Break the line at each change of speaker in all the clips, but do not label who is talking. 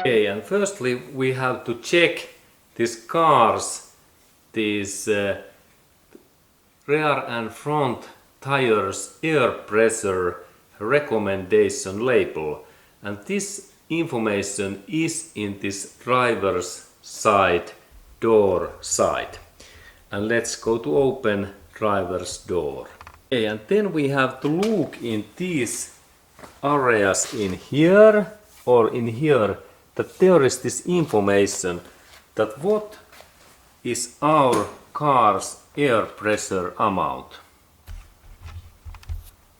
Okay, and firstly we have to check these cars, these rear and front tires air pressure recommendation label, and this information is in this driver's side door side. And let's go to open driver's door. Okay, and then we have to look in these areas in here or in here, that there is this information that what is our car's air pressure amount.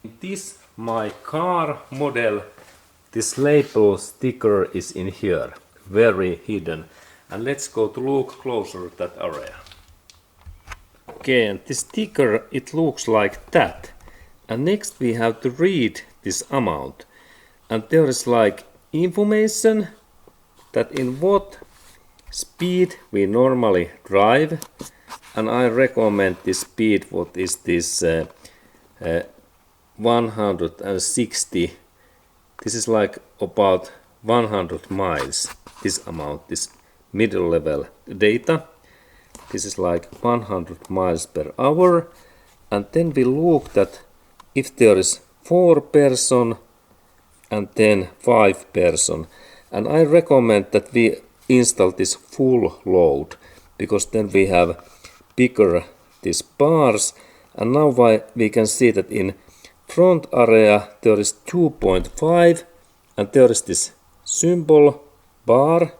In this my car model, this label sticker is in here, very hidden, and let's go to look closer at that area. Okay, and this sticker, it looks like that, and next we have to read this amount, and there is like information that in what speed we normally drive, and I recommend this speed, what is this 160. This is like about 100 miles, this amount, this middle level data. This is like 100 miles per hour, and then we look that if there is 4 person and then 5 person, and I recommend that we install this full load, because then we have bigger these bars, and now we can see that in front area there is 2.5, and there is this symbol bar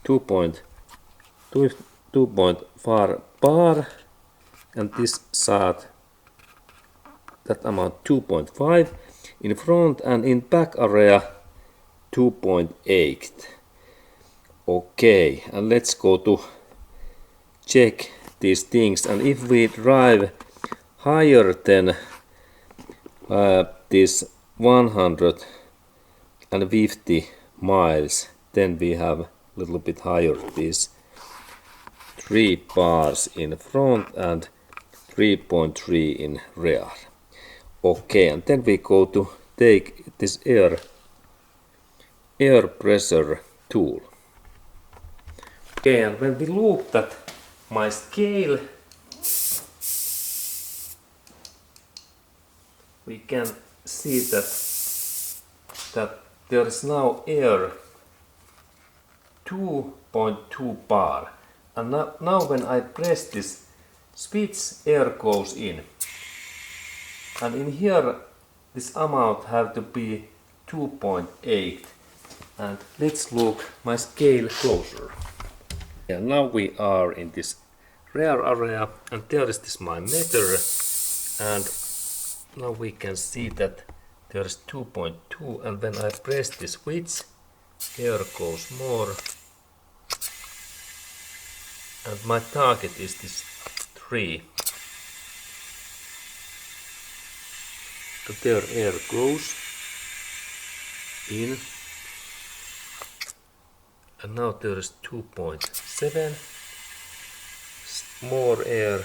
2.5 bar, and this side that amount 2.5 in front, and in back area 2.8. Okay, and let's go to check these things, and if we drive higher than this 150 miles, then we have a little bit higher these 3 bars in front and 3.3 in rear. Okay, and then we go to take this air pressure tool. Okay, and when we look at my scale, we can see that there is now air 2.2 bar, and now when I press this switch, air goes in, and in here this amount have to be 2.8. and let's look my scale closer. And now we are in this rear area, and there is this my meter, and now we can see that there is 2.2, and when I press the switch, air goes more, and my target is this 3. So there air goes in, and now there is 2.7, more air.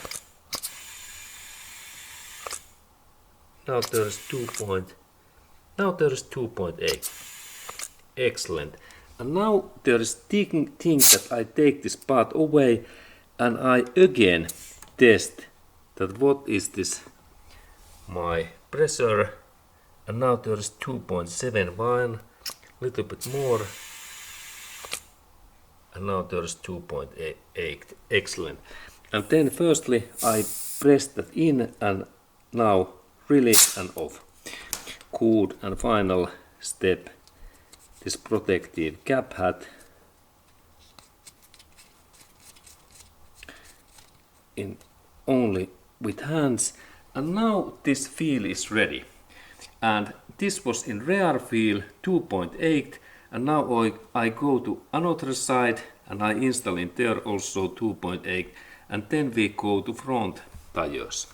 Now there is 2.8. Excellent. And now there is thing that I take this part away, and I again test that what is this my pressure, and now there is 2.71, little bit more, and now there is 2.8. Excellent. And then firstly I press that in, and now release and off. Good. And final step, this protective cap hat in only with hands, and now this feel is ready, and this was in rear feel 2.8, and now I go to another side and I install in there also 2.8, and then we go to front tires.